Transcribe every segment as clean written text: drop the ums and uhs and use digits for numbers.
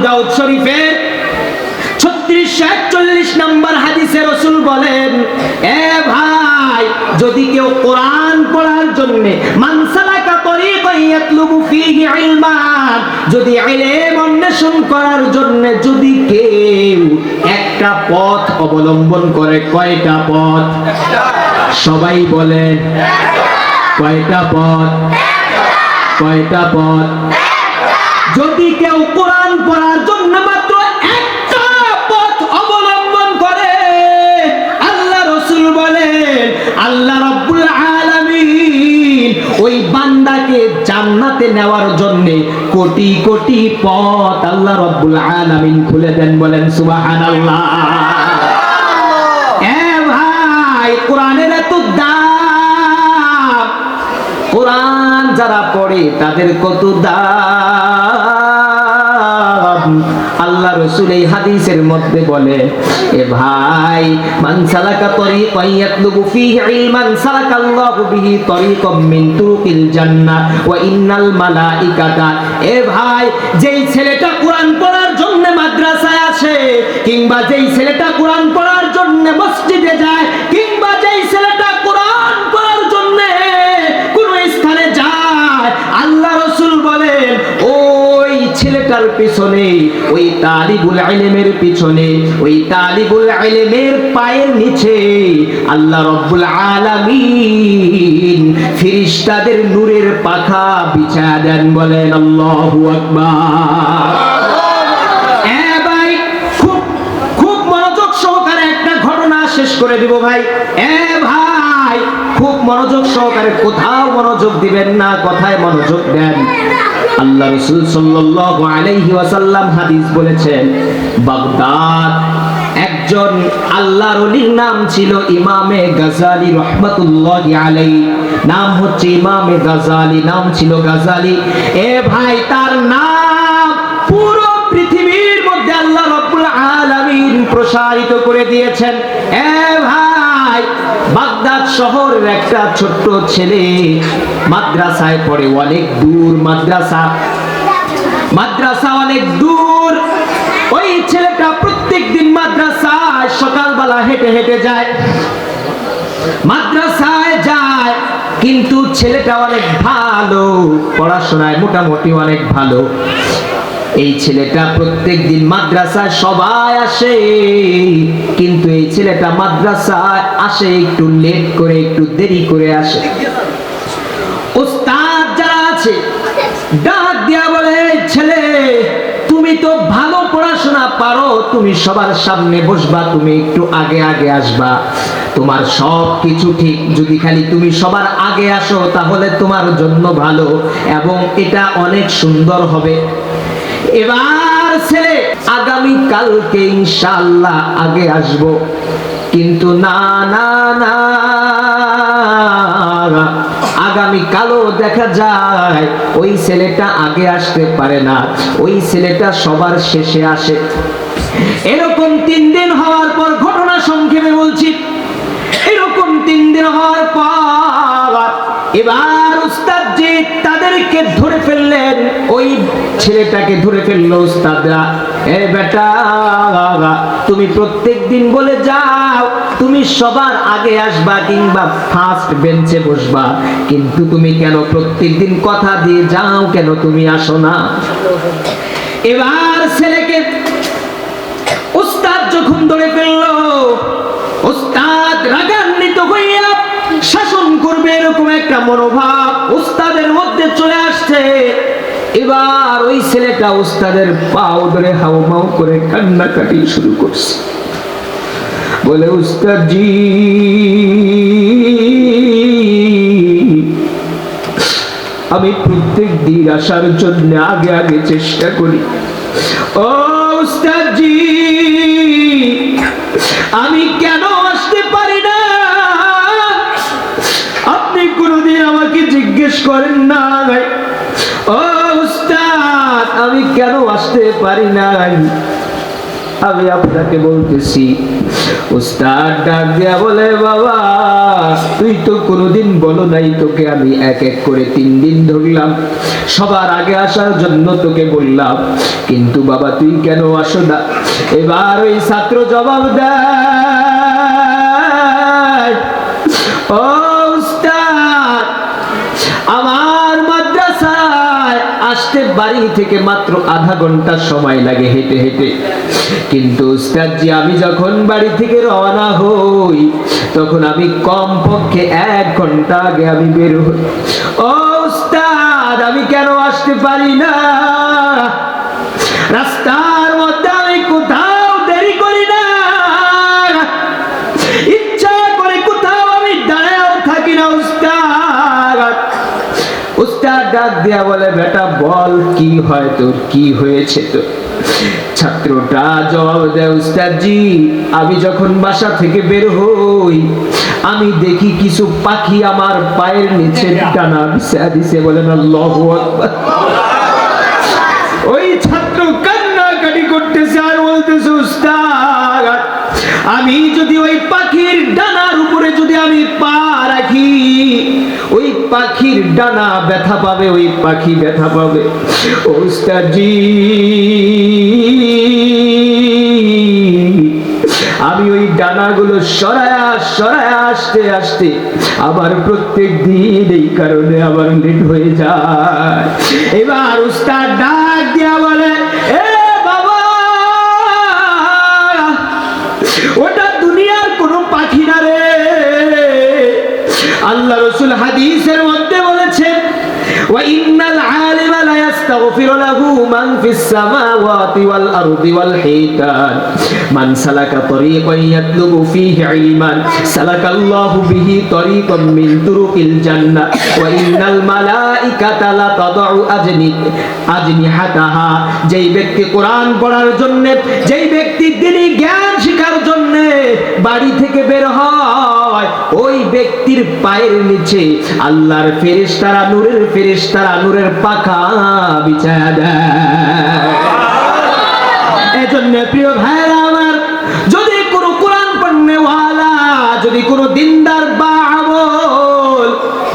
দাউদ শরীফের 3641 নম্বর হাদিসে রাসূল বলেন, এ ভাই, যদি কেউ কোরআন পড়ার জন্য মান সালাকা তরিকান ইয়াতলুবু ফীহি ইলমান, যদি ইলম অন্বেষণ করার জন্য যদি কেউ একটা পথ অবলম্বন করে, কয়টা পথ? সবাই বলেন, কয়টা পথ? কয়টা পথ? যদি কেউ কোরআন পড়ার জন্য মাত্র একটা পথ অবলম্বন করে, আল্লাহ রাসূল বলেন আল্লাহ রাব্বুল আলামিন ওই বান্দাকে জান্নাতে নেওয়ার জন্য কোটি কোটি পথ আল্লাহ রাব্বুল আলামিন খুলে দেন। বলেন সুবহানাল্লাহ। এ ভাই, কোরআনের এত দাম, কোরআন যারা পড়ে তাদের কত দাম। আল্লাহ রাসূল এই হাদিসের মধ্যে বলে, এ ভাই, মান সালাকা তরিকান ইয়াতলুবু ফীহি ইলমান সালাকাল্লাহু বিহি তরিকাম মিন তুরুকিল জান্নাহ ওয়া ইন্নাল মালাইকাতা। এ ভাই, যেই ছেলেটা কোরআন পড়ার জন্য মাদ্রাসায় আসে, কিংবা যেই ছেলেটা কোরআন পড়ার জন্য মসজিদে যায়, কিংবা যেই ছেলেটা কোরআন পড়ার জন্য কোন স্থানে যায়, আল্লাহ রাসূল বলেন ওই ছেলেটার পিছনে, ওই তালিবুল ইলমের পিছনে, ওই তালিবুল ইলমের পায়ের নিচে আল্লাহ রাব্বুল আলামিন ফেরেশতাদের নূরের পাখা বিছায়া দেন। বলেন আল্লাহু আকবার। এ ভাই, খুব মনোযোগ সহকারে একটা ঘটনা শেষ করে দিব ভাই। এ ভাই, খুব মনোযোগ সহকারে, কোথাও মনোযোগ দিবেন না, কথায় মনোযোগ দেন। আল্লাহ রাসূল সাল্লাল্লাহু আলাইহি ওয়াসাল্লাম হাদিস বলেছেন, বাগদাদ একজন আল্লাহর ওলির নাম ছিল ইমামে গাজালি রাহমাতুল্লাহি আলাইহি। নাম হচ্ছে ইমামে গাজালি, নাম ছিল গাজালি। এ ভাই, তার নাম পুরো পৃথিবীর মধ্যে আল্লাহ রাব্বুল আলামিন প্রসারিত করে দিয়েছেন। এ ভাই, বাগদাদ শহরের একটা ছোট্ট ছেলে মাদ্রাসায় পড়ে, অনেক দূর মাদ্রাসা অনেক দূর। ওই ছেলেটা প্রত্যেকদিন মাদ্রাসায় সকালবেলা হেঁটে হেঁটে যায়, মাদ্রাসায় যায়। কিন্তু ছেলেটা অনেক ভালো, পড়াশোনায় মোটামুটি অনেক ভালো। এই ছেলেটা প্রত্যেকদিন মাদ্রাসায় সবাই আসে, কিন্তু এই ছেলেটা মাদ্রাসায় আসে একটু লেট করে, একটু দেরি করে আসে। উস্তাদ যারা আছে ডাক দিয়া বলে, ছেলে, তুমি তো ভালো পড়াশোনা পারো, তুমি সবার সামনে বসবা, তুমি একটু আগে আগে আসবা, তোমার সব কিছু ঠিক, যদি খালি তুমি সবার আগে আসো তাহলে তোমার জন্য ভালো এবং এটা অনেক সুন্দর হবে। এবার ছেলে আগামী কালকে ইনশাআল্লাহ আগে আসবো, কিন্তু না না না, আগামী কালও দেখা যায় ওই ছেলেটা আগে আসতে পারে না, ওই ছেলেটা সবার শেষে আসে। এরকম 3 দিন হওয়ার পর, ঘটনা সংক্ষেপে বলছি, এরকম 3 দিন হওয়ার পর এবার উস্তাদ জি তাদেরকে ধরে ফেললেন, ওই ছেলেটাকে ধরে ফেললো উস্তাদরা। এ বেটা, তুমি প্রত্যেকদিন বলে যাও তুমি সবার আগে আসবা কিংবা ফার্স্ট বেঞ্চে বসবা, কিন্তু তুমি কেন প্রত্যেকদিন কথা দিয়ে যাও, কেন তুমি আসো না? এবার ছেলেকে উস্তাদ যখন ধরে ফেললো, উস্তাদ রাগান্বিত হইয়া শাসন করবে এরকম একটা মনোভাব উস্তাদের মধ্যে চলে আসছে। এবার ওই ছেলেটা উস্তাদের পাও ধরে হাউমাউ করে কান্নাকাটি শুরু করছে, বলে, উস্তাদ জি, আমি প্রত্যেক দিন আসার জন্য আগে আগে চেষ্টা করি। ও উস্তাদ জি, আমি কেন আসতে পারি না? আপনি কোনদিন আমাকে জিজ্ঞেস করেন না। ও উস্তাদ, আমি কেন আসতে পারি না? আমি আপনাকে বলতেছি। উস্তাদ ডাক দিয়া বলে, বাবা তুই তো কোনোদিন বলো নাই তোকে আমি এক এক করে 3 দিন ধরলাম, সবার আগে আসার জন্য তোকে বললাম, কিন্তু বাবা তুই কেন আসো না? এবার ওই ছাত্র জবাব দেয়, ও উস্তাদ, আমার মাদ্রাসায় আসতে বাড়ি থেকে মাত্র আধা ঘন্টা সময় লাগে হেঁটে হেঁটে, কিন্তু উস্তাদজি আমি যখন বাড়ি থেকে রওনা হই তখন আমি কমপক্ষে 1 ঘন্টা আগে আমি বের হই। ও উস্তাদ, আমি কেন আসতে পারি না? রাস্তার মধ্যে আমি কোথাও দেরি করি না, ইচ্ছা করে কোথাও আমি দাঁড়াও থাকি না উস্তাদ। উস্তাদ ডাক দিয়া বলে, বেটা বল কি হয় তোর, কি হয়েছে তোর? ছাত্রটা জবাব দেয়, উস্তাদজি আমি যখন বাসা থেকে বের হই আমি দেখি কিছু পাখি আমার পায়ের নিচে ডানা বিছিয়ে দিছে। বলেন আল্লাহু আকবার। ওই ছাত্র কান্নাকাটি করতেছে আর বলতেছে, উস্তাদ আমি যদি ওই পাখির ডানার উপরে যদি আমি পা রাখি, ওই পাখির ডানা ব্যথা পাবে, ওই পাখি ব্যথা পাবে। উস্তাদজি আমি ওই ডানাগুলো সরায়া সরায়া আসতে আসতে আবার প্রত্যেক দিন এই কারণে আবার লেট হয়ে যায়। এবার উস্তাদ ডাক দিয়া বলে, এ বাবা ওটা দুনিয়ার কোনো পাখি না রে। আল্লাহ রাসূল হাদিসের মধ্যে বলেছেন, ওয়া ইন্নাল আলিমা লা ইস্তাগফিরু লাহু মান ফিস সামাওয়াতি ওয়াল আরদি ওয়াল হিতান মান সালাকা তরিকান ইয়াতলুবু ফীহি ইলমান সালাকাল্লাহু বিহি তরিকাম মিন তুরুকিল জান্নাহ ওয়া ইন্নাল মালাইকাতা লা তাদউ আজনিহাতাহা। যেই ব্যক্তি কোরআন পড়ার জন্য, যেই ব্যক্তি দ্বীনি জ্ঞান শিখার জন্য বাড়ি থেকে বের হয়, ওই ব্যক্তির পায়ের নিচে আল্লাহর ফেরেশতারা, নূরের ফেরেশতারা নূরের পাখা বিছায়া দেয়। এজন্য প্রিয় ভাইরা আমার, যদি কোনো কোরআন পড়নেওয়ালা, যদি কোনো দিনদার বা আমল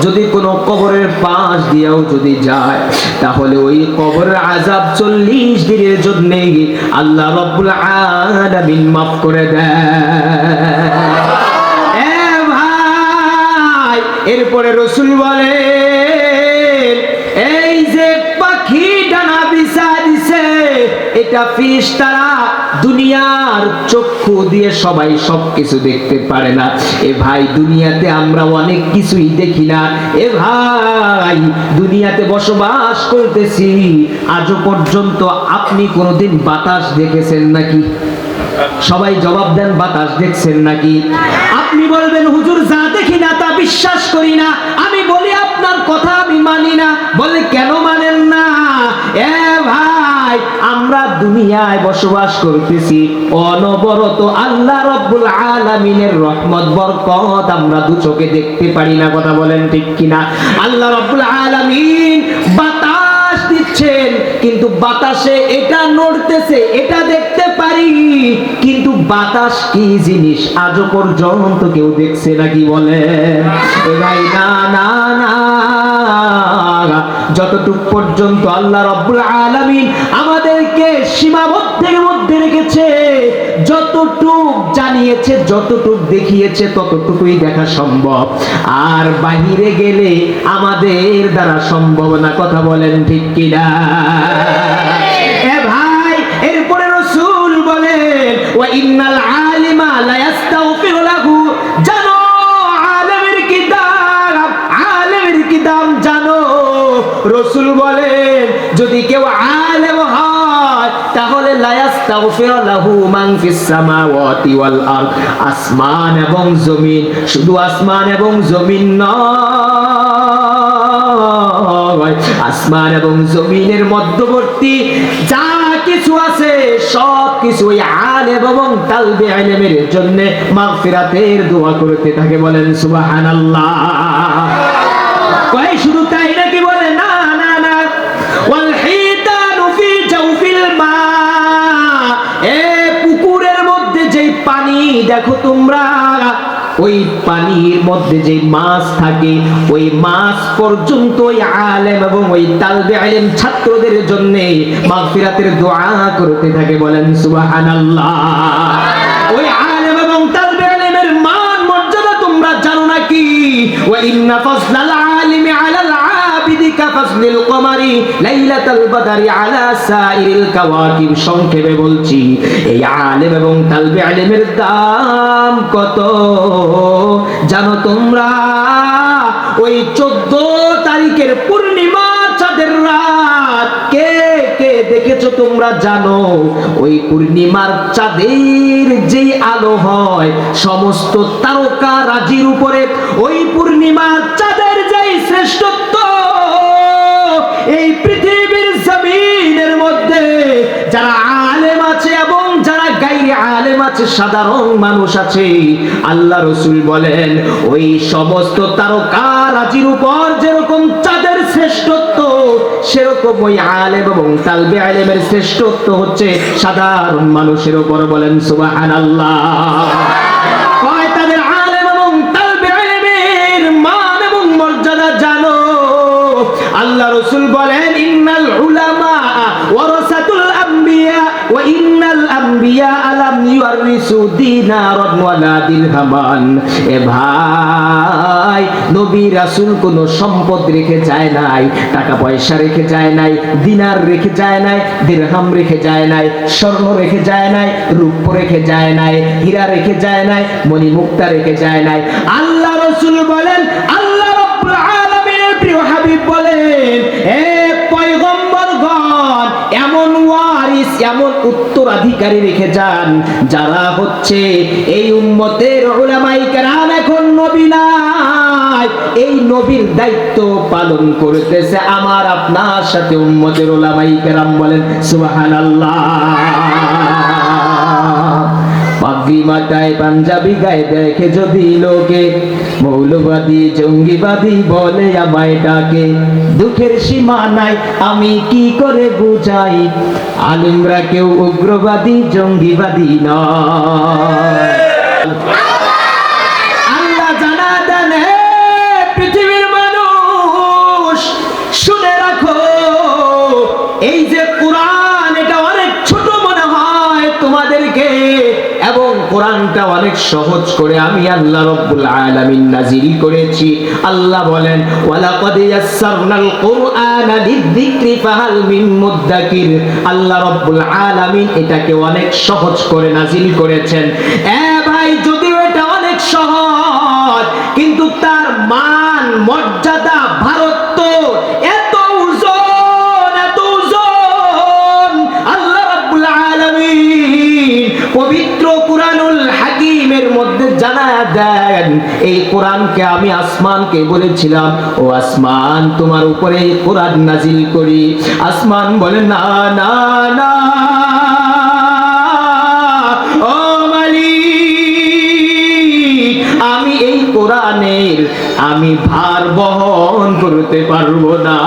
যদি কোনো কবরের পাশ দিয়েও যদি যায়, তাহলে ওই কবরের আযাব 40 দিনের জন্য আল্লাহ রাব্বুল আলামিন মাফ করে দেয়। এরপরে রাসূল বলেন, এই যে পাখি ডানা বিছায় দিছে, এটা ফেরেশতারা দুনিয়ার চক্ষু দিয়ে সবাই সবকিছু দেখতে পারে না। এ ভাই দুনিয়াতে আমরা অনেক কিছুই দেখি না। এ ভাই দুনিয়াতে বসবাস করতেছি, আজও পর্যন্ত আপনি কোনোদিন বাতাস দেখেছেন নাকি? সবাই জবাব দেন, বাতাস দেখছেন নাকি? আপনি বলবেন, হুজুর যা দেখি না তা বিশ্বাস করি না। আমি বলি আপনার কথা আমি মানি না। বলে কেন মানেন না? এ ভাই আমরা দুনিয়ায় বসবাস করতেছি, অনবরত আল্লাহ রাব্বুল আলামিনের রহমত বরকত আমরা দু চোখে দেখতে পারি না। কথা বলেন ঠিক কিনা? আল্লাহ রাব্বুল আলামিন বাতাস দিচ্ছেন, কিন্তু বাতাসে এটা নড়তেছে, এটা দেখতে পারি, কিন্তু বাতাস কি জিনিস আজও পর্যন্ত কেউ দেখছে নাকি? বলেন ভাই। না না না, যতটুকু পর্যন্ত আল্লাহ রাব্বুল আলামিন আমাদেরকে সীমাবদ্ধের মধ্যে রেখেছে, যতটুক জানিয়েছে, যতটুক দেখিয়েছে, ততটুকুই দেখা সম্ভব। আর বাহিরে গেলে আমাদের দ্বারা সম্ভব না। কথা বলেন ঠিক কিনা? এ ভাই এরপরে রাসূল বলেন, ওয়া ইন্নাল আলিমা লা ইস্তাগফিরু লাহু। জানো আলেমের কিতাব, আলেমের কিতাব জানো। রাসূল বলেন, যদি কেউ আলেম হয় তাহলে লা ইস্তাগফিরু লাহু মান ফিস সামাওয়াতি ওয়াল আরদ। আসমান এবং জমিন, শুধু আসমান এবং জমিন নয়, আসমান এবং জমিনের মধ্যবর্তী যা কিছু আছে সব কিছু ওই আলেম এবং তালবে ইলমের জন্য মাগফিরাতের দোয়া করতে থাকে। বলেন সুবহানাল্লাহ। কয় শুধু তাই নাকি? বলে না না না। ওয়াল হিতানু ফি জাওফিল মা। এ দেখো তোমরা ওই পানির মধ্যে যে মাছ থাকে ওই মাছ পর্যন্ত ওই আলেম এবং ওই তালবে ইলম ছাত্রদের জন্য মাগফিরাতের দোয়া করতে থাকে। বলেন সুবহানাল্লাহ। ওই আলেম এবং তালবে ইলমের মান মর্যাদা তোমরা জানো নাকি? ওয়া ইন্না ফাজলাল আলিমি আলাল আবিদি কাফাজলিল কমারি লাইলাতাল বাদরি আলা সাইরিল কাওয়াকিব। সংক্ষেপে বলছি, এই আলেম এবং তালবে ইলমের দাম কত জানো তোমরা? ওই 14 তারিখের পূর্ণিমা চাঁদের রাত কে কে দেখেছো তোমরা জানো? ওই পূর্ণিমার চাঁদের যেই আলো হয় সমস্ত তারকা রাজির উপরে ওই পূর্ণিমার চাঁদের যেই শ্রেষ্ঠত্ব, এই পৃথিবীর জমিনের মধ্যে যারা আলেম আছে এবং যারা গায়রে আলেম আছে, সাধারণ মানুষ আছে, আল্লাহ রাসূল বলেন ওই সমস্ত তারকা রাজির উপর যেরকম চাঁদের শ্রেষ্ঠত্ব, সেরকম ওই আলেম এবং তালবে ইলমের শ্রেষ্ঠত্ব হচ্ছে সাধারণ মানুষের উপর। বলেন সুবহানাল্লাহ। কয় তাদের আলেম এবং তালবে ইলমের মান এবং মর্যাদা জানো? আল্লাহ রাসূল বলেন ইন্নাল উলামা ওয়ারাসাতুল আম্বিয়া ওয়া ইন্নাল আম্বিয়া আলাম ইউরিসু দিনারান ওয়ালা দিরহামান। এ ভাই, নবী রাসূল কোন সম্পদ রেখে যায় নাই, টাকা পয়সা রেখে যায় নাই, দিনার রেখে যায় নাই, দিরহাম রেখে যায় নাই, স্বর্ণ রেখে যায় নাই, রূপ রেখে যায় নাই, হীরা রেখে যায় নাই, মণি মুক্তা রেখে যায় নাই। আল্লাহ রাসূল বলেন, আল্লাহ রাব্বুল আলামিনের প্রিয় হাবিব বলেন, হে পয়গম্বরগণ, এমন ওয়ারিস, এমন উত্তরাধিকারী রেখে যান যারা হচ্ছে এই উম্মতের উলামায়ে কেরাম। এখন নবী নাই, এই নবীর দায়িত্ব পালন করতেছে আমার আপনার সাথে উম্মতের উলামায়ে কেরাম। বলেন সুবহানাল্লাহ। পাগড়ি মাথায় পাঞ্জাবি গায়ে দেখে যদি লোকে, মৌলবাদী জঙ্গিবাদী বলে আমায় ডাকে। দুঃখের সীমা নাই আমি কি করে বুঝাই, আলেমরা কেউ উগ্রবাদী জঙ্গিবাদী নয়। আল্লাহ জানা দেন, হে পৃথিবীর মানুষ শুনে রাখো, এই যে কোরআন, এটা অনেক ছোট মনে হয় তোমাদেরকে, এবং কোরআনটা অনেক সহজ করে আমি আল্লাহ রাব্বুল আলামিন নাজিল করেছি। আল্লাহ বলেন ওয়ালাকাদ ইয়াসসারনাল কুরআনা লিযিকরি ফাহাল মিন মুদ্দাকির। আল্লাহ রাব্বুল আলামিন এটাকে অনেক সহজ করে নাজিল করেছেন। ভাই, যদিও এটা অনেক সহজ, কিন্তু তার মান মর্যাদা ভারত এত ওজন, এত ওজন। আল্লাহ রাব্বুল আলামিন পবিত্র কুরআনুল হাকিমের মধ্যে জানায়া দেন, এই কোরআনকে আমি আসমানকে বলেছিলাম, ও আসমান তোমার উপরে কোরআন নাজিল করি। আসমান বলে না না না, ও মালিক, আমি এই কোরআনের আমি ভার বহন করতে পারবো না।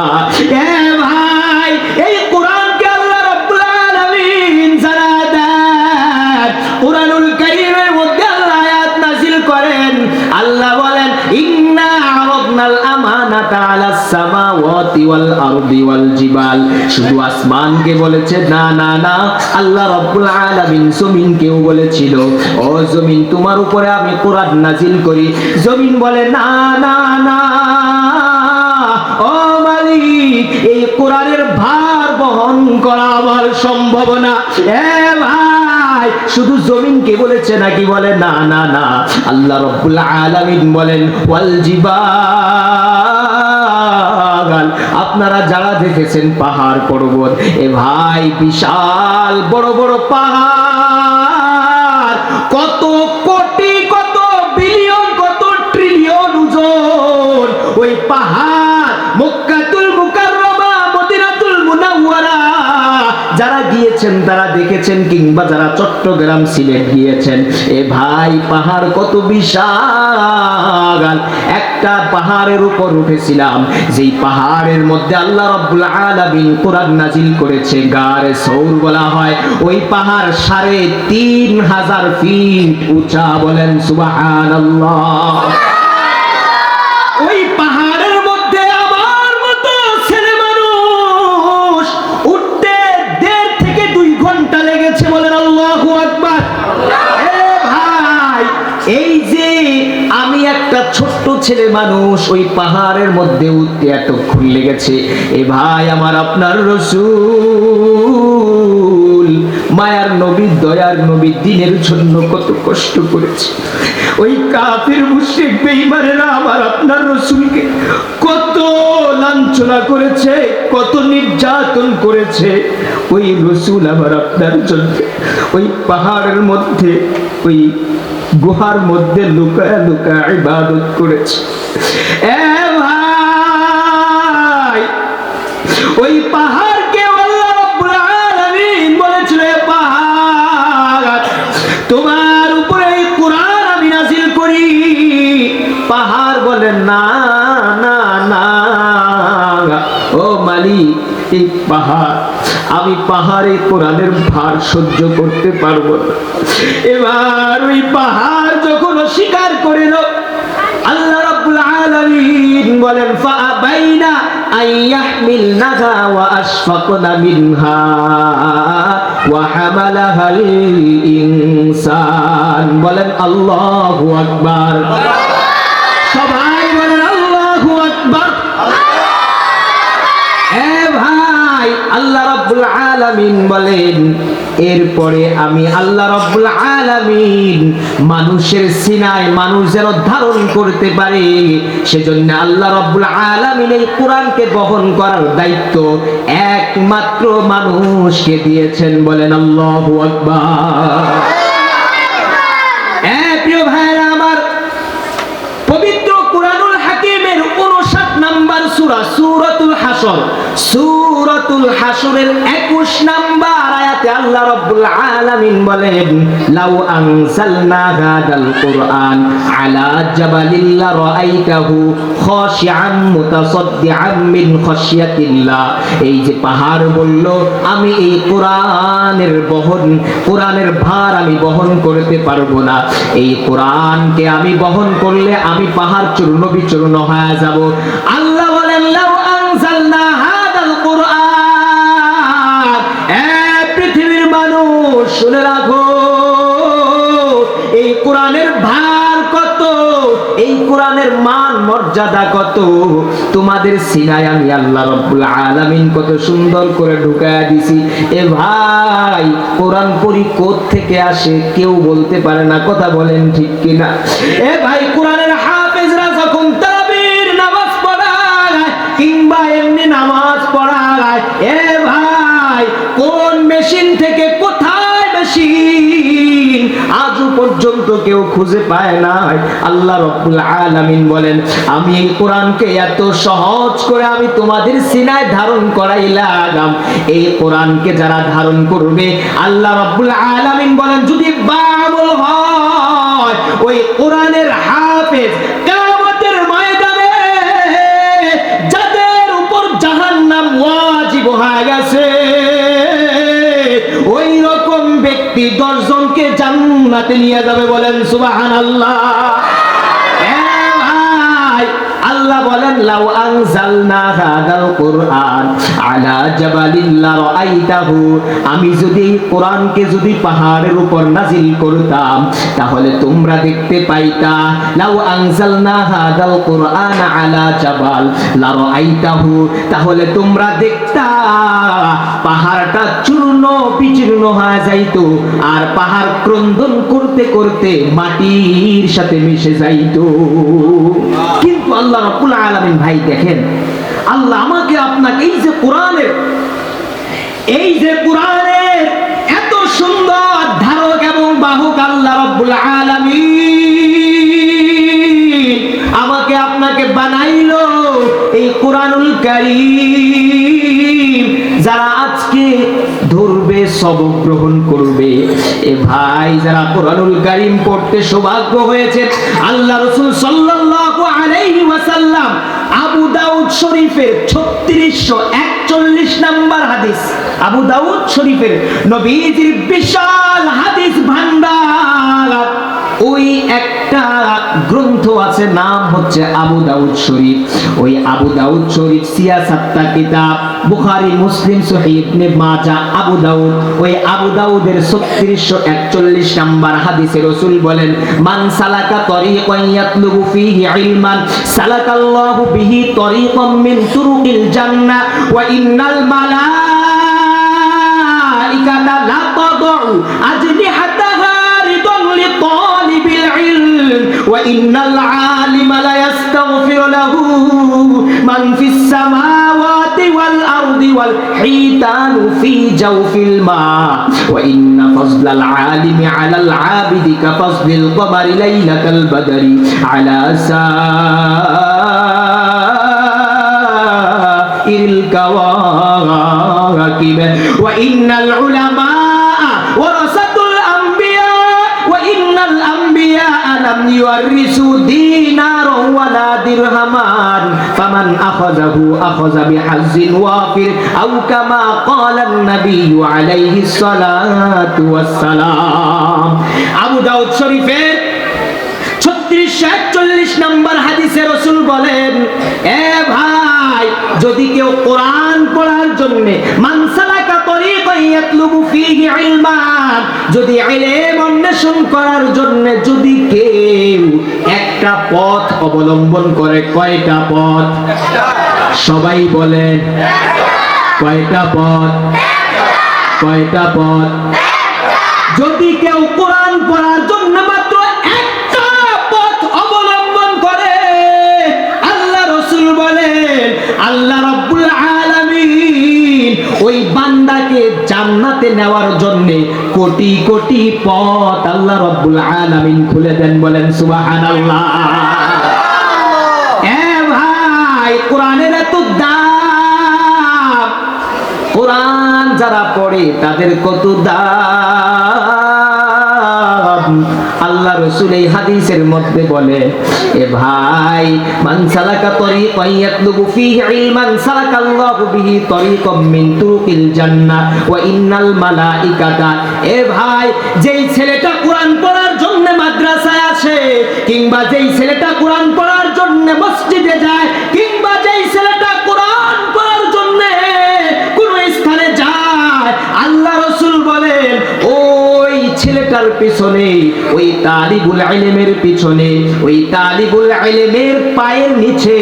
এ ভাই, এই কোরআনকে আল্লাহ রাব্বুল আলামিন জানা দেন। কুরআনুল কারীমের মধ্যে আল্লাহ আয়াত নাযিল করেন। আল্লাহ বলেন ইন্না আরাদনাল আমানাতা আলাস সামাওয়াতি ওয়াল আরদি ওয়াল জিবাল। শুধু আসমানকে বলেছে না না না, আল্লাহ রাব্বুল আলামিন জমিনকেও বলেছিল, ও জমিন তোমার উপরে আমি কোরআন নাযিল করি। জমিন বলে না না না, ও মালিক, এই কোরআনের ভার বহন করা আমার সম্ভব না। এ ভাই, শুধু জমিনকে বলেছে নাকি? বলে না না না, আল্লাহ রাব্বুল আলামিন বলেন ওয়াল জিবাল। আপনারা যারা দেখেছেন পাহাড় পর্বত, এ ভাই বিশাল বড় বড় পাহাড়, কত কোটি, কত বিলিয়ন, কত ট্রিলিয়ন ওজন ওই পাহাড়। মক্কাতুল মুকাররমা, মদিনাতুল মুনাওয়ারা যারা গিয়ে গিয়েছেন তারা দেখেছেন, কিংবা যারা চট্টগ্রাম সিলেট গিয়েছেন, এ ভাই পাহাড় কত বিশাল। একটা পাহাড়ের উপর উঠেছিলাম, যেই পাহাড়ের মধ্যে আল্লাহ রাব্বুল আলামিন কোরআন নাজিল করেছে, গারে সৌর বলা হয়। ওই পাহাড় ৩,৫০০ ফিট উঁচা, বলেন সুবহানাল্লাহ। ওই পাহাড়ের মধ্যে আমার মতো ছেলে মানুষ উঠতে ১.৫ থেকে ২ ঘন্টা লেগেছে, বলেন আল্লাহু আকবার। ভাই, এই যে আমি একটা ছোট্ট ছেলে মানুষ, ওই পাহাড়ের মধ্যে উঠতে এতক্ষণ লেগেছে। এ ভাই, আমার আপনার রাসূল মায়ার নবী, দয়ার নবী দ্বীনের জন্য কত কষ্ট করেছে। ওই কাফির মুশরিক বেঈমানেরা আমার আপনার রাসূলকে কত লাঞ্ছনা করেছে, কত নির্যাতন করেছে। ওই রাসূল আমার আপনার জন্য ওই পাহাড়ের মধ্যে, ওই গুহার মধ্যে লুকায়া লুকায়া ইবাদত করেছে। এ ভাই, ওই পাহাড়কে আল্লাহ রাব্বুল আলামিন বলেছিল, এ পাহাড়, তোমার উপরে কোরআন আমি নাজিল করি। পাহাড় বলে, না না না, ও মালিক, এই পাহাড়, আমি পাহাড়ে কোরআনের ভার সহ্য করতে পারবো না। এবার ওই পাহাড় যখন অস্বীকার করিল, আল্লাহ রাব্বুল আলামিন বলেন, ফাআবাইনা আইয়াহমিলনাহা ওয়া আশফাকনা মিনহা ওয়া হামালাহাল ইনসান, বলেন আল্লাহু আকবার। সবাই বলেন আল্লাহু আকবার। এ ভাই, আল্লাহ রাব্বুল আলামিন বলেন, এরপরে আমি আল্লাহ রাব্বুল আলামিন মানুষের সিনায় মানুষ যেন ধারণ করতে পারে, সেজন্য আল্লাহ রাব্বুল আলামিন এই কোরআনকে বহন করার দায়িত্ব একমাত্র মানুষকে দিয়েছেন, বলেন আল্লাহু আকবার। প্রিয় ভাইরা আমার, পবিত্র কোরআনুল হাকিমের ৫৯ নাম্বার সূরা, সূরাতুল হাসর, সূরাতুল হাসরের ২১ নাম্বার আয়াতে আল্লাহ রাব্বুল আলামিন বলেন, লাউ আনজালনা হাদাল কুরআন আলা জাবালিল লারাআইতাহু খাশিআন মুতাসাদ্দিআন মিন খাশিয়াতিল্লাহ। এই যে পাহাড় বলল, আমি এই কোরআনের ভার আমি বহন করতে পারবো না। এই কোরআনকে আমি বহন করলে আমি পাহাড় চূর্ণ বিচূর্ণ হয়ে যাব। আল্লাহ বলেন, লাউ আনজালনা হাদাল কুরআন, পৃথিবীর মানুষ শুনে রাখো, এই কোরআনের ভার কত, এই কোরআনের মান মর্যাদা কত, তোমাদের সিনায় আমি আল্লাহ রাব্বুল আলামিন কত সুন্দর করে ঢুকায়া দিছি। এ ভাই, কোরআন পড়ি কোথা থেকে আসে কেউ বলতে পারে না, কথা বলেন ঠিক কিনা? এ ভাই, কোরআনের হাফেজরা যখন তারাবির নামাজ পড়ায় কিংবা এমনি নামাজ পড়ায়, এ ভাই, কোন মেশিন থেকে কোথায় মেশিন আজও পর্যন্ত কেউ খুঁজে পায় নাই। আল্লাহ রাব্বুল আলামিন বলেন, আমি এই কোরআনকে এত সহজ করে আমি তোমাদের সিনায় ধারণ করাইলাম। এই কোরআনকে যারা ধারণ করবে, আল্লাহ রাব্বুল আলামিন বলেন, যদি বামুল হয়, ওই কোরআনের হাফেজ কিয়ামতের ময়দানে যাদের উপর জাহান্নাম ওয়াজিব হয়ে গেছে, ওই রকম ব্যক্তি ১০ জনকে জান্নাতে নিয়ে যাবে, বলেন সুবহানাল্লাহ। আল্লাহ বলেন, লাউ আনজালনা হাদাল কুরআন আলা জাবালিল লারাআইতাহু, আমি যদি কোরআনকে যদি পাহাড়ের উপর নাজিল করতাম তাহলে তোমরা দেখতে পাইতা। লাউ আনজালনা হাদাল কুরআন আলা জাবাল লারাআইতাহু, তাহলে তোমরা দেখতা পাহাড়টা চূর্ণ বিচূর্ণ হয়ে যাইতো, আর পাহাড় ক্রন্দন করতে করতে মাটির সাথে মিশে যাইতো। কিন্তু আল্লাহ রাব্বুল আলামিন, ভাই দেখেন, আল্লাহ আমাকে আপনাকে এই যে কোরআনের এত সুন্দর ধারক এবং বাহক আল্লাহ রাব্বুল আলামিন আমাকে আপনাকে বানাইলো। এই কোরআনুল কারীম যারা আজকে ধরবে, সবক গ্রহণ করবে। এ ভাই, যারা কোরআনুল কারীম পড়তে সৌভাগ্য হয়েছে, আল্লাহ রাসূল সাল্লাল্লাহু আলাইহি ওয়াসাল্লাম আবু দাউদ শরীফের 3641 নম্বর হাদিস, আবু দাউদ শরীফের নবীজির বিশাল হাদিস ভান্ডার, ওই একটা গ্রন্থ আছে, নাম হচ্ছে আবু দাউদ শরীফ। ওই আবু দাউদ শরীফ সিয়াসাতটা কিতাব, বুখারী, মুসলিম, সহিহ ইবনে মাজাহ, আবু দাউদ, ওই আবু দাউদের 3641 নম্বর হাদিসে রাসূল বলেন, মান সালাকা তরিকান ইয়াতলুবু ফীহি ইলমান সালাকাল্লাহু বিহি তরিকাম মিন তুরুকিল জান্নাহ ওয়া ইন্নাল মালাইকাতা লা তাদউ আজনিহাতাহা রিদান লিতালিবিল ইলম ওয়া ইন্নাল আলিমা লা ইয়াস্তাগফিরু লাহু মান ফিস সামাওয়াতি ওয়াল আরদি ওয়াল হিতানু ফি জাওফিল মা ওয়া ইন্না ফাজলাল আলিমি আলাল আবিদি কাফাজলিল কমারি লাইলাতাল বদরি আলা সাইরিল কাওয়াকিব ওয়া ইন্নাল উলামা ওয়ারাসাতুল আম্বিয়া ওয়া ইন্নাল আম্বিয়া লাম ইউরিসু দীনারান ওয়ালা দিরহামান ফামান আখাযাহু আখাযা বিহাজ্জিন ওয়াফির আও কামা ক্বালান নাবিয়্যু আলাইহিস সালাতু ওয়াস সালাম। আবু দাউদ শরীফের 3641 নম্বর হাদিসে রাসূল বলেন, এ ভাই, যদি কেউ কোরআন পড়ার জন্য মান সালাকা তরিকান ইয়াতলুবু ফীহি ইলমান, যদি ইলম অন্বেষণ করার জন্য যদি কেউ একটা পথ অবলম্বন করে, কয়টা পথ? সবাই বলেন, কয়টা পথ? কয়টা পথ? যদি কেউ কোরআন পড়ার জন্য মাত্র একটা পথ অবলম্বন করে, আল্লাহ রাসূল বলেন, আল্লাহ রাব্বুল আলামিন ওই বান্দাকে জান্নাতে নেওয়ার জন্য কোটি কোটি পথ আল্লাহ রাব্বুল আলামিন খুলে দেন। বলেন সুবহানাল্লাহ। এ ভাই, কোরআনের এত দাম, কোরআন যারা পড়ে তাদের কত দাম। আল্লাহ রাসূল এই হাদিসের মধ্যে বলে, এ ভাই, মান সালাকা তরিকান ইয়াতলুবু ফীহি ইলমান সালাকাল্লাহু বিহি তরিকাম মিন তুরুকিল জান্নাহ ওয়া ইন্নাল মালাইকাতা। এ ভাই, যেই ছেলেটা কোরআন পড়ার জন্য মাদ্রাসায় আসে, কিংবা যেই ছেলেটা কোরআন পড়ার জন্য মসজিদে যায়, কিংবা যেই ছেলেটা কোরআন পড়ার জন্য কোন স্থানে যায়, আল্লাহ রাসূল বলেন, ওই ছেলেটার পিছনে, ওই তালিবুল ইলমের পিছনে, ওই তালিবুল ইলমের পায়ের নিচে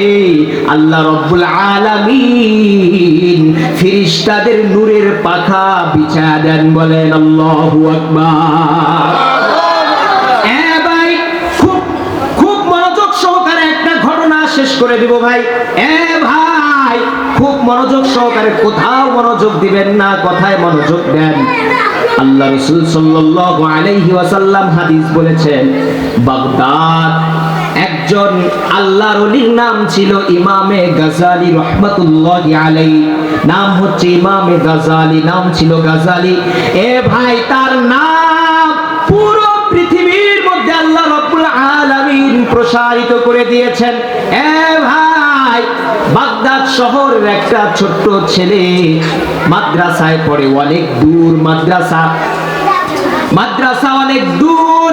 আল্লাহ রাব্বুল আলামিন ফেরেশতাদের নূরের পাখা বিছায়া দেন। বলেন আল্লাহু আকবার। এ ভাই, খুব মনোযোগ সহকারে একটা ঘটনা শেষ করে দিব ভাই। এ ভাই, খুব মনোযোগ সহকারে, কোথাও মনোযোগ দিবেন না, কথায় মনোযোগ দেন। আল্লাহ রাসূল সাল্লাল্লাহু আলাইহি ওয়াসাল্লাম হাদিস বলেছেন, বাগদাদ একজন আল্লাহর ওলির নাম ছিল ইমামে গাজালি রাহমাতুল্লাহি আলাইহি, নাম হচ্ছে ইমামে গাজালি, নাম ছিল গাজালি। এ ভাই, তার নাম পুরো পৃথিবীর মধ্যে আল্লাহ রাব্বুল আলামিন প্রসারিত করে দিয়েছেন। এ ভাই, বাগদাদ শহরের একটা ছোট্ট ছেলে মাদ্রাসায় পড়ে, অনেক দূর মাদ্রাসা অনেক দূর।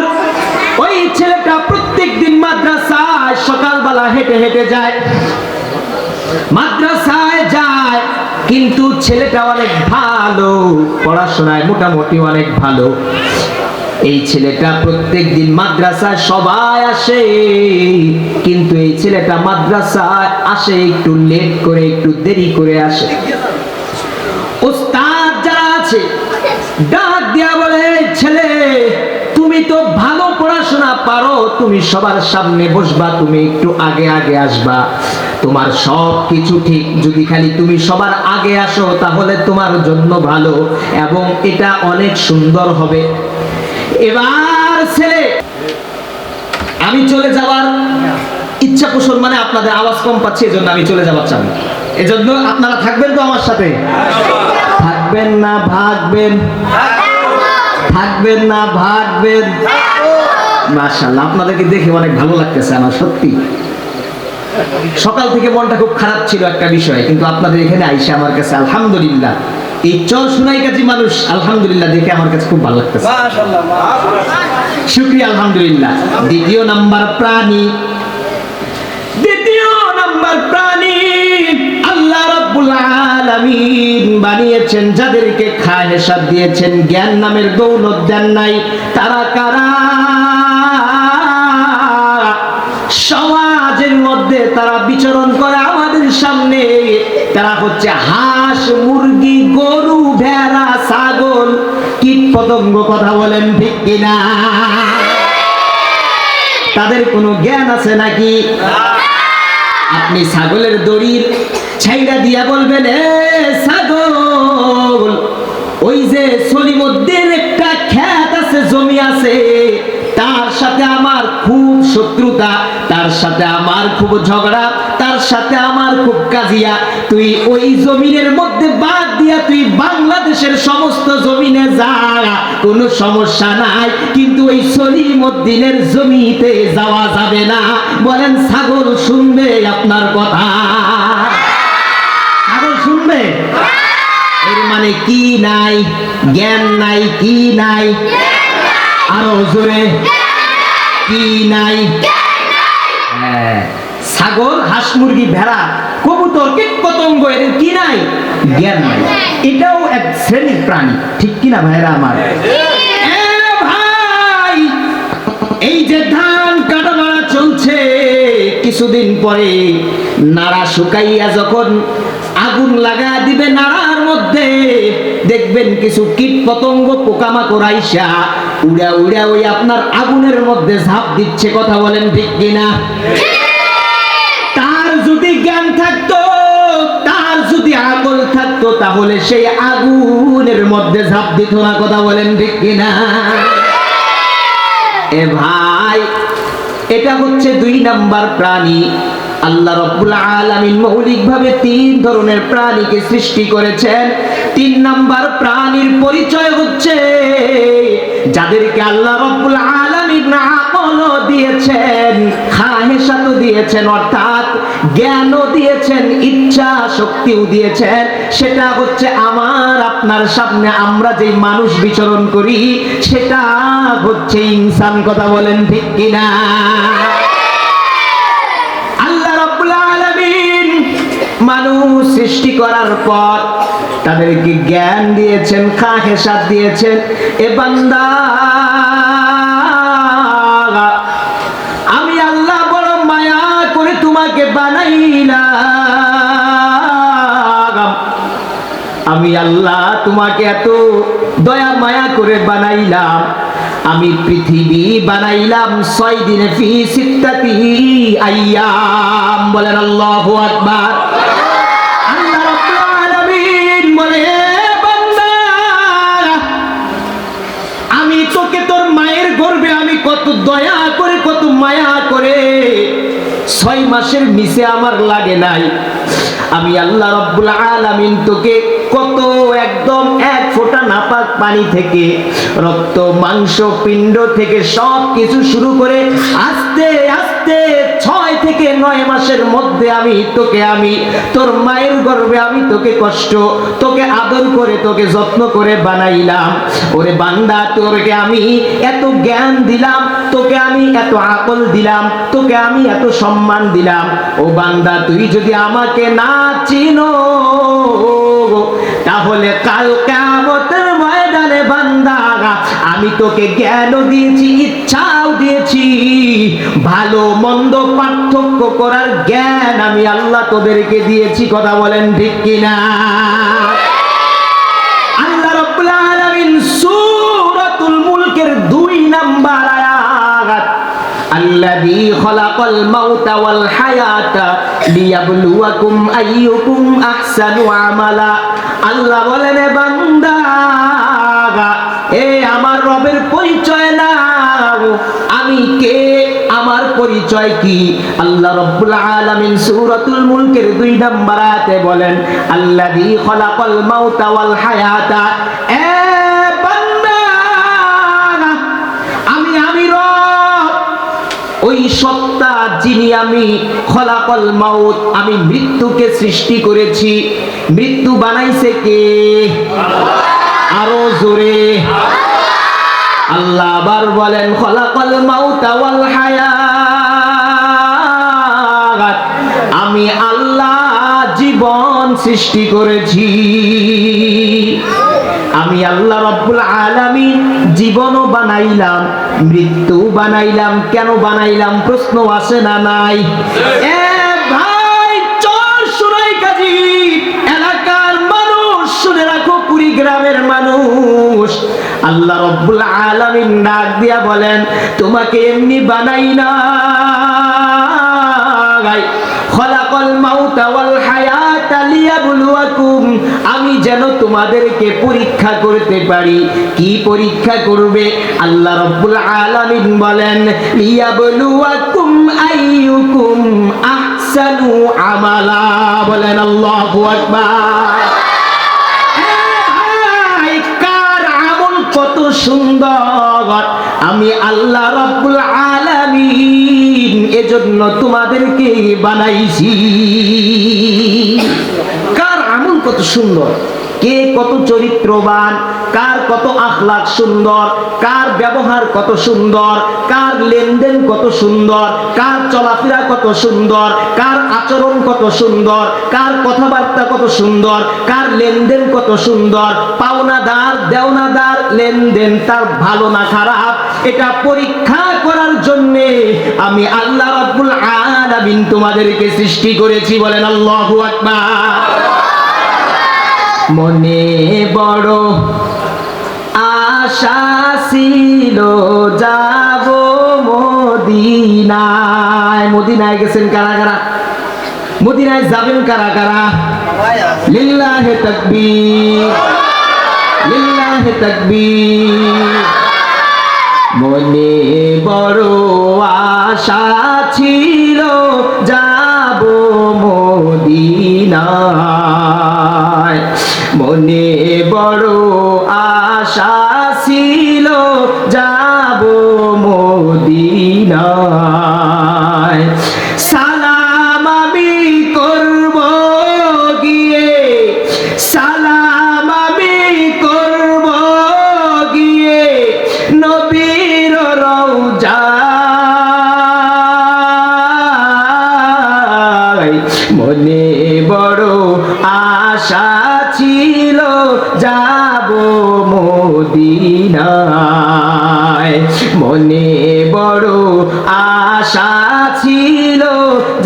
ওই ছেলেটা প্রত্যেকদিন মাদ্রাসায় সকালবেলা হেঁটে হেঁটে যায়, মাদ্রাসায় যায়, কিন্তু ছেলেটা অনেক ভালো, পড়াশোনায় মোটামুটি অনেক ভালো। এই ছেলেটা প্রত্যেকদিন মাদ্রাসায় সবাই আসে, কিন্তু এই ছেলেটা মাদ্রাসায় আসে একটু লেট করে, একটু দেরি করে আসে। ওস্তাদ যারা আছে ডাক দিয়া বলে, ছেলে, তুমি তো ভালো পড়াশোনা পারো, তুমি সবার সামনে বসবা, তুমি একটু আগে আগে আসবা, তোমার সব কিছু ঠিক, যদি খালি তুমি সবার আগে আসো তাহলে তোমার জন্য ভালো এবং এটা অনেক সুন্দর হবে। এবার ছেলে, আমি চলে যাওয়ার ইচ্ছা পোষণ, মানে আপনাদের আওয়াজ কম পাচ্ছি, এজন্য আমি চলে যাবার চাই, এজন্য আপনারা থাকবেন তো আমার সাথে? থাকবেন না ভাগবেন? থাকবেন না ভাগবেন? মাশাআল্লাহ, আপনাদেরকে দেখে অনেক ভালো লাগতেছে আমার, সত্যি। সকাল থেকে মনটা খুব খারাপ ছিল একটা বিষয়, কিন্তু আপনাদের এখানে আইসা আমার কাছে আলহামদুলিল্লাহ, এই চর সুনাইগাজী মানুষ আলহামদুলিল্লাহ দেখে আমার কাছে খুব ভালো লাগতেছে। মাশাআল্লাহ, মাশাআল্লাহ, শুকরিয়া, আলহামদুলিল্লাহ। দ্বিতীয় নাম্বার প্রাণী, দ্বিতীয় নাম্বার প্রাণী আল্লাহ রাব্বুল আলামিন বানিয়েছেন, যাদেরকে খায়েশাত দিয়েছেন, জ্ঞান নামের দৌলত দেন নাই। তারা কারা? সমাজের মধ্যে তারা বিচরণ করে আমাদের সামনে। তারা হচ্ছে হাঁস, মুরগি, গরু, ভেড়া, ছাগল, কীট পতঙ্গ। কথা বলেন ঠিক কিনা? তাদের কোনো জ্ঞান আছে নাকি? আপনি ছাগলের দড়ির ছাইড়া দিয়া বলবেন, এ ছাগল, ওই যে সলিমুদ্দিন একটা ক্ষেত আছে, জমি আছে, তার সাথে আমার খুব শত্রুতা, তার সাথে আমার খুব ঝগড়া, তার সাথে আমার খুব কাজিয়া। তুই ওই জমিনের মধ্যে বাদ দিয়া তুই বাংলাদেশের সমস্ত জমিনে যা, কোনো সমস্যা নাই, কিন্তু ওই সলিমুদ্দিনের জমিতে যাওয়া যাবে না। বলেন ছাগল শুনবে আপনার কথা? ছাগল শুনবে? এর মানে কি নাই? জ্ঞান নাই। কি নাই? আরো জোরে, কি নাই? হ্যাঁ, ছাগল, হাঁস, মুরগি, ভেড়া, কবুতর, কীট পতঙ্গ, এদের কি নাই? জ্ঞান নাই। এটাও এক শ্রেণীর প্রাণী, ঠিক কিনা ভাইরা আমার? ভাই, এই যে ধান কাটা মারা চলছে, কিছুদিন পরে নাড়া শুকাইয়া যখন আগুন লাগা দিবে নাড়ার মধ্যে, দেখবেন কিছু কীট পতঙ্গ, পোকামাকড় আইসা উড়া উড়া ওই আপনার আগুনের মধ্যে ঝাঁপ দিচ্ছে। কথা বলেন ঠিক কিনা? তার যদি জ্ঞান থাকতো, তার যদি আকল থাকতো, তাহলে সেই আগুনের মধ্যে ঝাঁপ দিত না। কথা বলেন ঠিক কিনা? এ ভাই, এটা হচ্ছে 2 নাম্বার প্রাণী। আল্লাহ রাব্বুল আলামিন মৌলিকভাবে 3 ধরনের প্রাণীকে সৃষ্টি করেছেন। 3 নাম্বার প্রাণীর পরিচয় হচ্ছে যাদেরকে আল্লাহ রাব্বুল আলামিন আকলও দিয়েছেন, খাহেশাতও দিয়েছেন, অর্থাৎ জ্ঞানও দিয়েছেন, ইচ্ছা শক্তিও দিয়েছেন। সেটা হচ্ছে আমার আপনার সামনে আমরা যেই মানুষ বিচরণ করি, সেটা হচ্ছে ইনসান। কথা বলেন ঠিক কিনা? মানুষ সৃষ্টি করার পর তাদেরকে জ্ঞান দিয়েছেন, খাহেশাত দিয়েছেন। এ বান্দা, আমি আল্লাহ বড় মায়া করে তোমাকে বানাইলাম, আমি আল্লাহ তোমাকে এত দয়া মায়া করে বানাইলাম। আমি পৃথিবী বানাইলাম 6 দিনে, ফি সিত্তাতি আইয়াম। বলেন আল্লাহু আকবার। আল্লাহ রাব্বুল আলামিন বলে, বান্দা, আমি তোকে তোর মায়ের গর্ভে আমি কত দয়া করে, কত মায়া করে 6 মাসের নিচে আমার লাগে নাই। আমি আল্লাহ রাব্বুল আলামিন তোকে কত একদম 1 ফোঁটা নাপাক পানি থেকে, রক্ত মাংস পিণ্ড থেকে সব কিছু শুরু করে আস্তে আস্তে 6 থেকে 9 মাসের মধ্যে আমি তোকে, আমি তোর মায়ের গর্ভে আমি তোকে কষ্ট, তোকে আদর করে, তোকে যত্ন করে বানাইলাম। ওরে বান্দা, তোকে আমি এত জ্ঞান দিলাম, তোকে আমি এত আকল দিলাম, তোকে আমি এত সম্মান দিলাম। ও বান্দা, তুই যদি আমাকে না চিনো, তাহলে কাল কিয়ামতের ময়দানে বান্দা, আমি তোকে জ্ঞানও দিয়েছি, ইচ্ছাও দিয়েছি, ভালো মন্দ পার্থক্য করার জ্ঞান আমি আল্লাহ তোদেরকে দিয়েছি। কথা বলেন ঠিক কিনা? আল্লাহ রাব্বুল আলামিন সূরাতুল মুলকের 2 নাম্বার আয়াত, আল্লাযী খালাকাল মাউতা ওয়াল হায়াতা লিয়াবলুয়াকুম আইয়ুকুম আহসানু আমালা। আল্লাহ বলেন, বান্দা, এ আমার রবের পরিচয় নাও, আমি কে, আমার পরিচয় কি? আল্লাহ রাব্বুল আলামিন সূরাতুল মুলকের 2 নম্বর আয়াতে বলেন, আল্লাযী খালাকাল মাউতা ওয়াল হায়াতা। এ বান্দা, আমি রব, ওই সত্তা যিনি আমি খলাকল মাউত, আমি মৃত্যুকে সৃষ্টি করেছি। মৃত্যু বানাইছে কে? আরো জোরে। আল্লাহ আবার বলেন, খলাকল মাউতা ওয়াল হায়াত, আমি আল্লাহ জীবন সৃষ্টি করেছি। আমি আল্লাহ রাব্বুল আলামিন জীবনও বানাইলাম, মৃত্যু বানাইলাম। কেন বানাইলাম? প্রশ্ন আসে না নাই? এ ভাই, চল শুনাই কাজী, এলাকার মানুষ শুনে রাখো, কুড়িগ্রামের মানুষ, আল্লাহ রাব্বুল আলামিন ডাক দিয়া বলেন, তোমাকে এমনি বানাই না, খলাকাল মাউতা ওয়াল হায়াতা লিয়াবলুয়াকুম, আমি যেন তোমাদেরকে পরীক্ষা করতে পারি। কি পরীক্ষা করবে? আল্লাহ রাব্বুল আলামিন বলেন, লিয়াবলুয়াকুম আইয়ুকুম আহসানু আমালা। বলেন আল্লাহু আকবার। কার আমল কত সুন্দর, আমি আল্লাহ রাব্বুল আলামিন এজন্য তোমাদেরকে বানাইছি। কার আমল কত সুন্দর, কে কত চরিত্রবান, কার কত আখলাক সুন্দর, কার ব্যবহার কত সুন্দর, কার লেনদেন কত সুন্দর, কার চলাফেরা কত সুন্দর, কার আচরণ কত সুন্দর, কার কথাবার্তা কত সুন্দর, কার লেনদেন কত সুন্দর, পাওনাদার দেওনাদার লেনদেন তার ভালো না খারাপ, এটা পরীক্ষা করার জন্য আমি আল্লাহ রাব্বুল আলামিন তোমাদেরকে সৃষ্টি করেছি। বলেন আল্লাহু আকবার। মনে বড় আশা ছিল যাব মদিনায়। মদিনায় গেছেন কারা কারা? মদিনায় যাবেন কারা কারা? লিল্লাহে তাকবীর, লিল্লাহে তাকবীর। মনে বড় আশা ছিল যাব মদিনায়, মনে বড় আশা ছিল যাব মদিনায়। সালাম আমি করব গিয়ে, সালাম আমি করব গিয়ে নবীর রওজায়, মনে বড় আশা ছিল যাব মদিনায়, মনে বড় আশা ছিল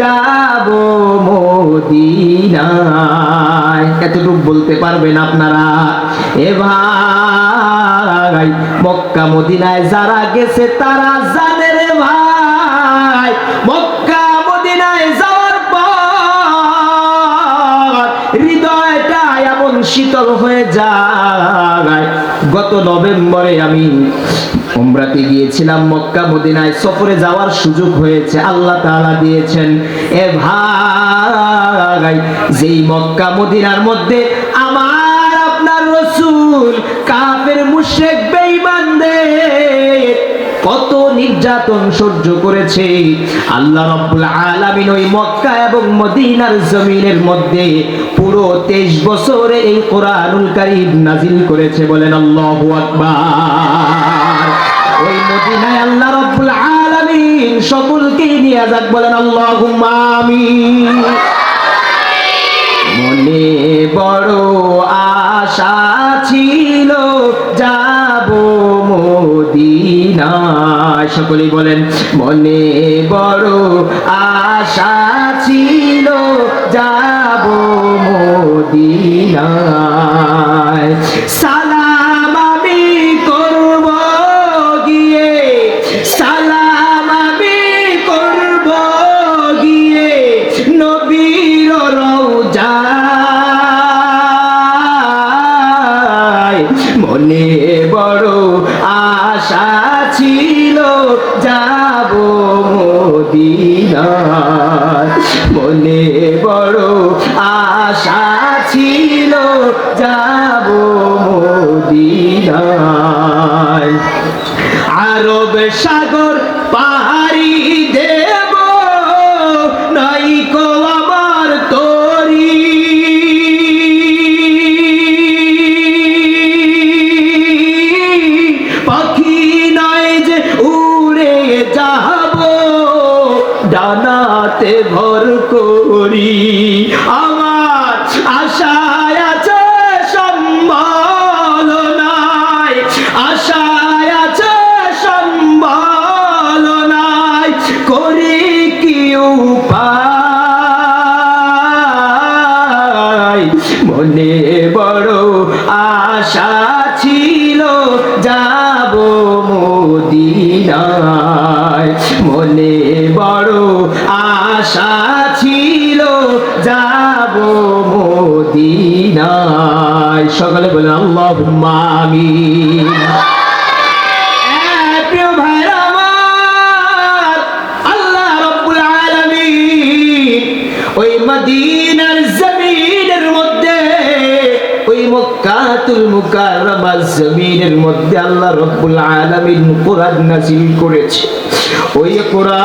যাব মদিনায়। এতটুকু বলতে পারবেন আপনারা? এ ভাই, মক্কা মদিনায় যারা গেছে তারা জানে রে ভাই, মক্কা মদিনায় যাওয়ার পর হৃদয়টা এমন শীতল হয়ে যায়। গত নভেম্বরে আমি উমরাতে গিয়েছিলাম, মক্কা মদিনায় সফরে যাওয়ার সুযোগ হয়েছে, আল্লাহ তাআলা দিয়েছেন। এ ভাই, যেই মক্কা মদিনার মধ্যে আমার আপনার রাসূল কাফের মুশরিক বেঈমানদের কত নির্যাতন সহ্য করেছে, আল্লাহ রাব্বুল আলামিন ওই মক্কা এবং মদিনার জমিনের মধ্যে পুরো 23 বছরে এই কোরআনুল কারীম নাজিল করেছে। বলেন আল্লাহু আকবার। ওই মদিনায় আল্লাহ রাব্বুল আলামিন সকলকে নিয়ে যাক। বলেন আল্লাহুম্মা আমিন। মনে বড় আশা ছিল যাব মদিনায়। সকলেই বলেন, মনে বড় আশা ছিল যাব মদিনায়। সালাম আমি করব গিয়ে, সালাম আমি করব গিয়ে নবীর রওজায়, মনে বড় আশা ছিল যাব আরব সাগর পাহাড়ি দেব নাই কো আমার তরি পাখি নয় যে উড়ে যাব ডানাতে ভর করি আমার আশায় আছে সম্বল নাই আশায় আছে সম্বল নাই করি কি উপায় মনে বড় আশা ছিল যাব মদিনায় মনে বড় আশা ছিল যাব মদিনায় সকলে বলেন আল্লাহুম্মা আমিন প্রিয় ভাইরা আমার আল্লাহ রাব্বুল আলামিন ওই মদিনার জমিনের মধ্যে ওই মক্কাতুল মুকাররমার জমিনের মধ্যে আল্লাহ রাব্বুল আলামিন কোরআন নাযিল করেছে ওই কোরআন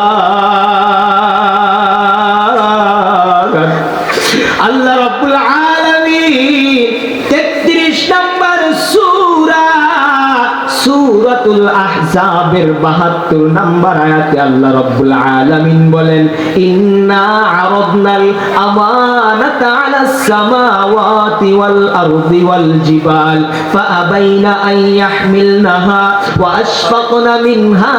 আল্লাহ রাব্বুল আলামিন 33 নম্বর সূরা সূরাতুল আহজাবের 72 নম্বর আয়াতে আল্লাহ রাব্বুল আলামিন বলেন ইন্না আরাদনাল আমানাতা আলাস সামাওয়াতি ওয়াল আরদি ওয়াল জিবাল ফাআবাইনা আন ইয়াহমিলনাহা ওয়া আশফাকনা মিনহা